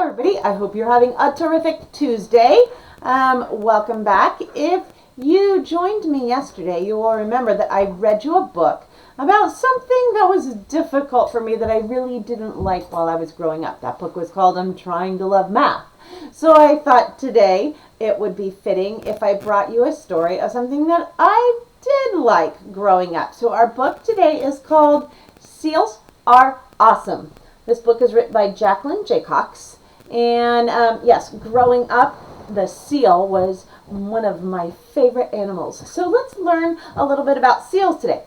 everybody. I hope you're having a terrific Tuesday. Welcome back. If you joined me yesterday, you will remember that I read you a book about something that was difficult for me that I really didn't like while I was growing up. That book was called I'm Trying to Love Math. So I thought today it would be fitting if I brought you a story of something that I did like growing up. So our book today is called Seals Are Awesome. This book is written by Jacqueline Jaycox. And yes, growing up, the seal was one of my favorite animals. So let's learn a little bit about seals today.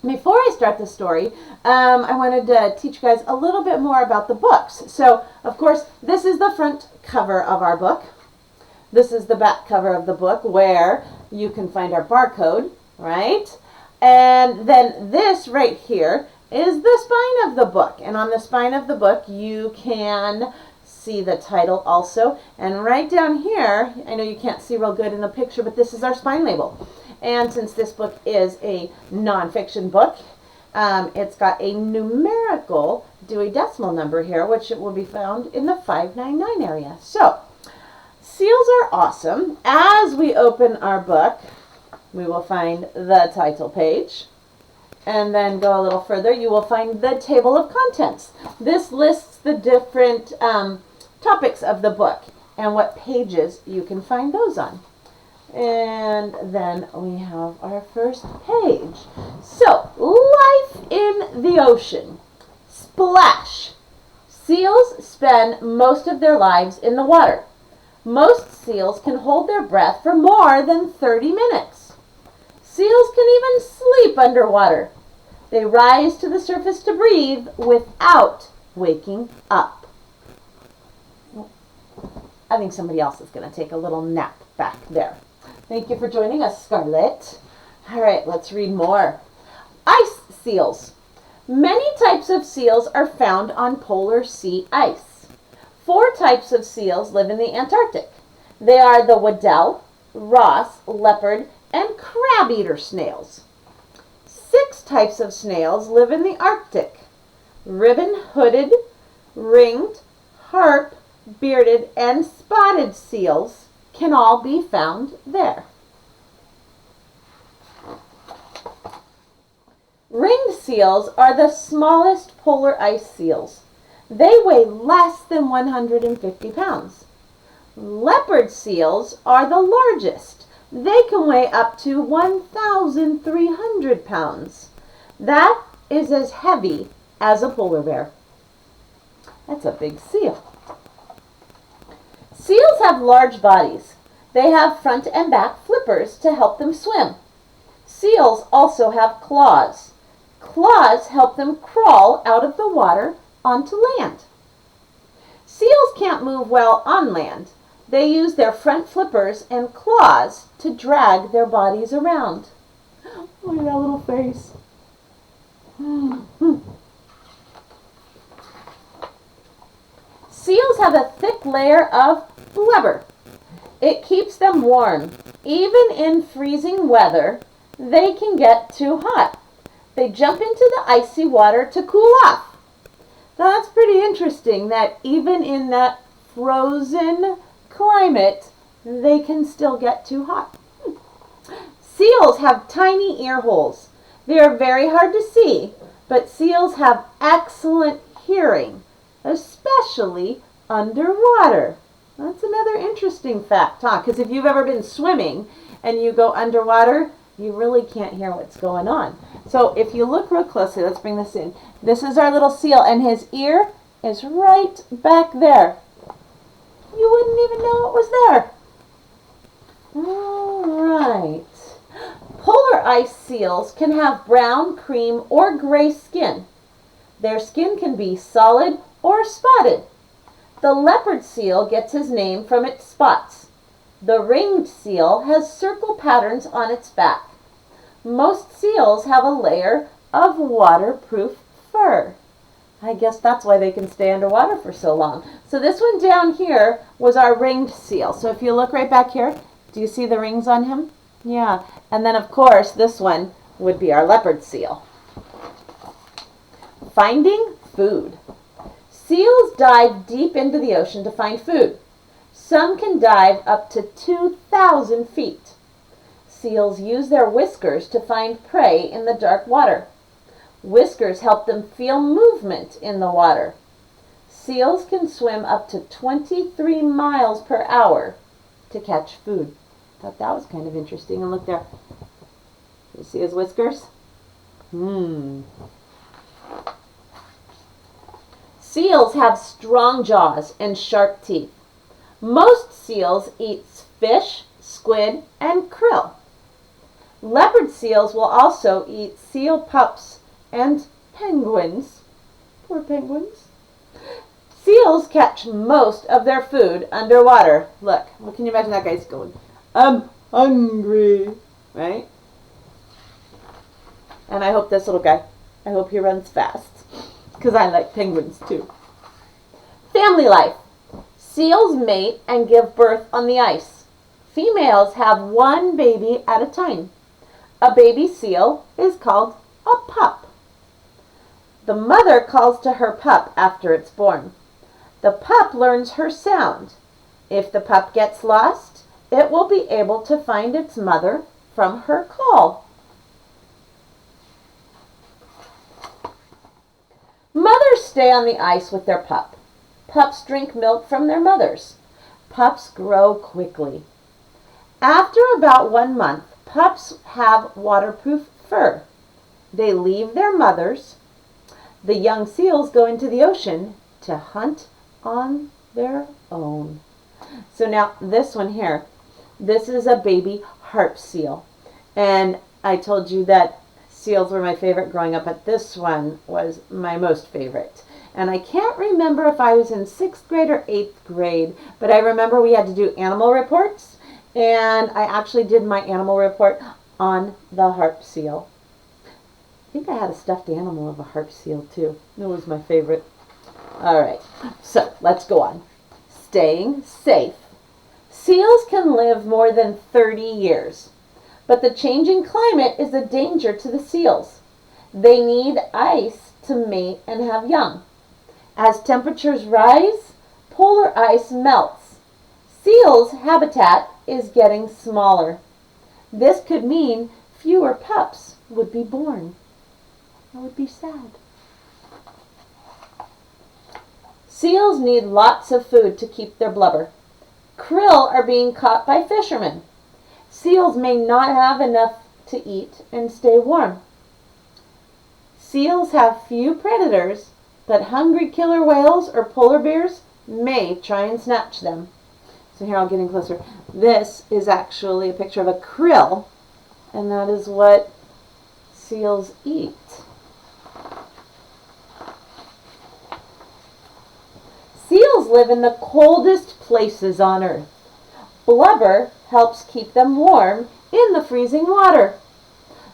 Before I start the story, I wanted to teach you guys a little bit more about the books. So, of course, this is the front cover of our book. This is the back cover of the book where you can find our barcode, right? And then this right here is the spine of the book. And on the spine of the book, you can see the title also. And right down here, I know you can't see real good in the picture, but this is our spine label. And since this book is a nonfiction book, it's got a numerical Dewey Decimal number here, which it will be found in the 599 area. So, seals are awesome. As we open our book, we will find the title page. And then go a little further, you will find the table of contents. This lists the different topics of the book and what pages you can find those on. And then we have our first page. So, life in the ocean. Splash. Seals spend most of their lives in the water. Most seals can hold their breath for more than 30 minutes. Seals can even sleep underwater. They rise to the surface to breathe without waking up. I think somebody else is going to take a little nap back there. Thank you for joining us, Scarlett. All right, let's read more. Ice seals. Many types of seals are found on polar sea ice. 4 types of seals live in the Antarctic. They are the Weddell, Ross, leopard, and crab-eater snails. 6 types of snails live in the Arctic. Ribbon-hooded, ringed, harp, bearded, and spotted seals can all be found there. Ringed seals are the smallest polar ice seals. They weigh less than 150 pounds. Leopard seals are the largest. They can weigh up to 1,300 pounds. That is as heavy as a polar bear. That's a big seal. Seals have large bodies. They have front and back flippers to help them swim. Seals also have claws. Claws help them crawl out of the water onto land. Seals can't move well on land. They use their front flippers and claws to drag their bodies around. Look at that little face. Seals have a thick layer of blubber. It keeps them warm. Even in freezing weather, they can get too hot. They jump into the icy water to cool off. Now that's pretty interesting that even in that frozen climate, they can still get too hot. Seals have tiny ear holes. They are very hard to see, but seals have excellent hearing, especially underwater. That's another interesting fact, huh? Because if you've ever been swimming and you go underwater, you really can't hear what's going on. So if you look real closely, let's bring this in. This is our little seal, and his ear is right back there. You wouldn't even know it was there. All right. Polar ice seals can have brown, cream, or gray skin. Their skin can be solid or spotted. The leopard seal gets his name from its spots. The ringed seal has circle patterns on its back. Most seals have a layer of waterproof fur. I guess that's why they can stay underwater for so long. So this one down here was our ringed seal. So if you look right back here, do you see the rings on him? Yeah. And then, of course, this one would be our leopard seal. Finding food. Seals dive deep into the ocean to find food. Some can dive up to 2,000 feet. Seals use their whiskers to find prey in the dark water. Whiskers help them feel movement in the water. Seals can swim up to 23 miles per hour to catch food. Thought that was kind of interesting. And look there. You see his whiskers? Seals have strong jaws and sharp teeth. Most seals eat fish, squid, and krill. Leopard seals will also eat seal pups and penguins. Poor penguins. Seals catch most of their food underwater. Look, can you imagine that guy's going, I'm hungry, right? And I hope this little guy, I hope he runs fast, because I like penguins too. Family life. Seals mate and give birth on the ice. Females have one baby at a time. A baby seal is called a pup. The mother calls to her pup after it's born. The pup learns her sound. If the pup gets lost, it will be able to find its mother from her call. Mothers stay on the ice with their pup. Pups drink milk from their mothers. Pups grow quickly. After about 1 month, pups have waterproof fur. They leave their mothers. The young seals go into the ocean to hunt on their own. So now this one here, this is a baby harp seal. And I told you that seals were my favorite growing up, but this one was my most favorite. And I can't remember if I was in 6th grade or 8th grade, but I remember we had to do animal reports, and I actually did my animal report on the harp seal. I think I had a stuffed animal of a harp seal too. It was my favorite. All right, so let's go on. Staying safe. Seals can live more than 30 years, but the changing climate is a danger to the seals. They need ice to mate and have young. As temperatures rise, polar ice melts. Seals' habitat is getting smaller. This could mean fewer pups would be born. That would be sad. Seals need lots of food to keep their blubber. Krill are being caught by fishermen. Seals may not have enough to eat and stay warm. Seals have few predators, but hungry killer whales or polar bears may try and snatch them. So here, I'll get in closer. This is actually a picture of a krill, and that is what seals eat. Seals live in the coldest places on Earth. Blubber helps keep them warm in the freezing water.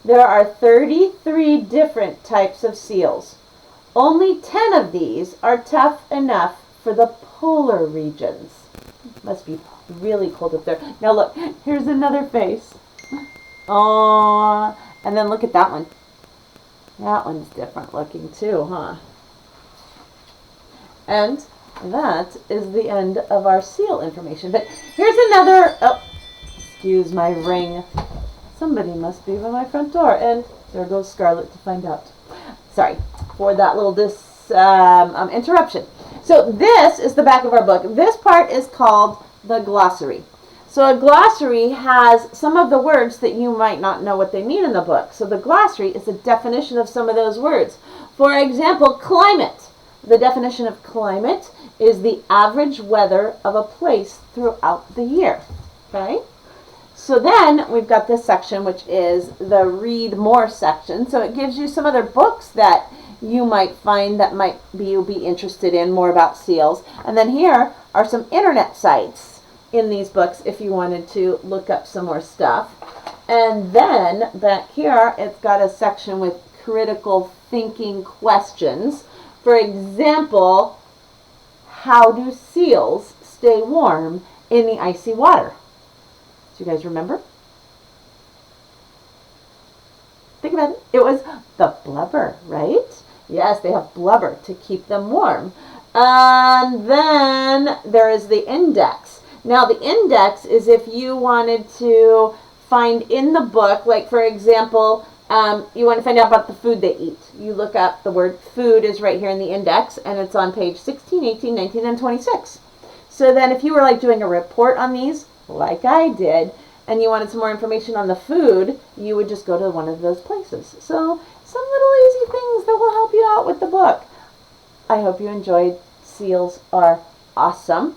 There are 33 different types of seals. Only 10 of these are tough enough for the polar regions. Must be really cold up there. Now look, here's another face. Aww. And then look at that one. That one's different looking too, huh? And that is the end of our seal information. But here's another, excuse my ring. Somebody must be by my front door. And there goes Scarlett to find out. Sorry for that little interruption. So this is the back of our book. This part is called the glossary. So a glossary has some of the words that you might not know what they mean in the book. So the glossary is a definition of some of those words. For example, climate. The definition of climate is the average weather of a place throughout the year. Okay? So then we've got this section, which is the read more section. So it gives you some other books that you might find that you'll be interested in more about seals. And then here are some internet sites in these books if you wanted to look up some more stuff. And then back here, it's got a section with critical thinking questions. For example, how do seals stay warm in the icy water? Do you guys remember? Think about it. It was the blubber, right? Yes, they have blubber to keep them warm. And then there is the index. Now, the index is if you wanted to find in the book, like for example, you want to find out about the food they eat. You look up the word food is right here in the index, and it's on page 16, 18, 19, and 26. So then if you were like doing a report on these, like I did, and you wanted some more information on the food, you would just go to one of those places. So some little easy things that will help you out with the book. I hope you enjoyed. Seals are awesome.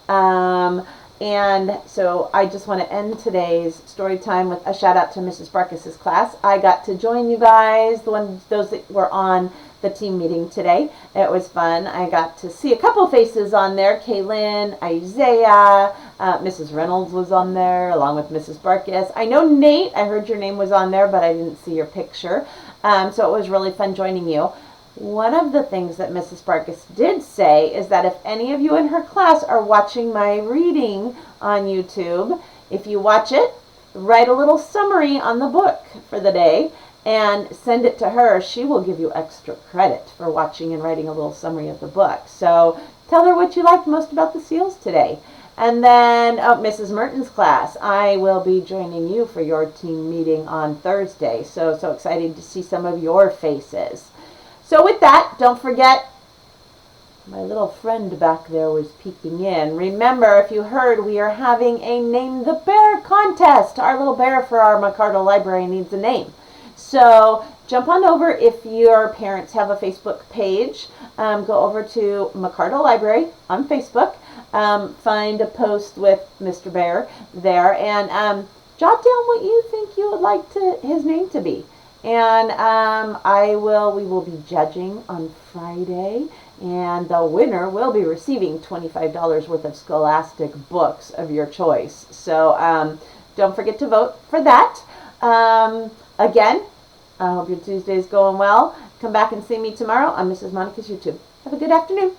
And so I just want to end today's story time with a shout out to Mrs. Barkis's class. I got to join you guys, those that were on the team meeting today. It was fun. I got to see a couple faces on there. Kaylin, Isaiah, Mrs. Reynolds was on there along with Mrs. Barkis. I know Nate, I heard your name was on there, but I didn't see your picture. So it was really fun joining you. One of the things that Mrs. Barkis did say is that if any of you in her class are watching my reading on YouTube, if you watch it, write a little summary on the book for the day and send it to her. She will give you extra credit for watching and writing a little summary of the book. So tell her what you liked most about the seals today. And then Mrs. Merton's class, I will be joining you for your team meeting on Thursday. So excited to see some of your faces. So with that, don't forget, my little friend back there was peeking in. Remember, if you heard, we are having a Name the Bear contest. Our little bear for our McArdle Library needs a name. So jump on over if your parents have a Facebook page. Go over to McArdle Library on Facebook. Find a post with Mr. Bear there and jot down what you think you would like his name to be. And we will be judging on Friday, and the winner will be receiving $25 worth of Scholastic books of your choice. So don't forget to vote for that. Again, I hope your Tuesday is going well. Come back and see me tomorrow on Mrs. Monica's YouTube. Have a good afternoon.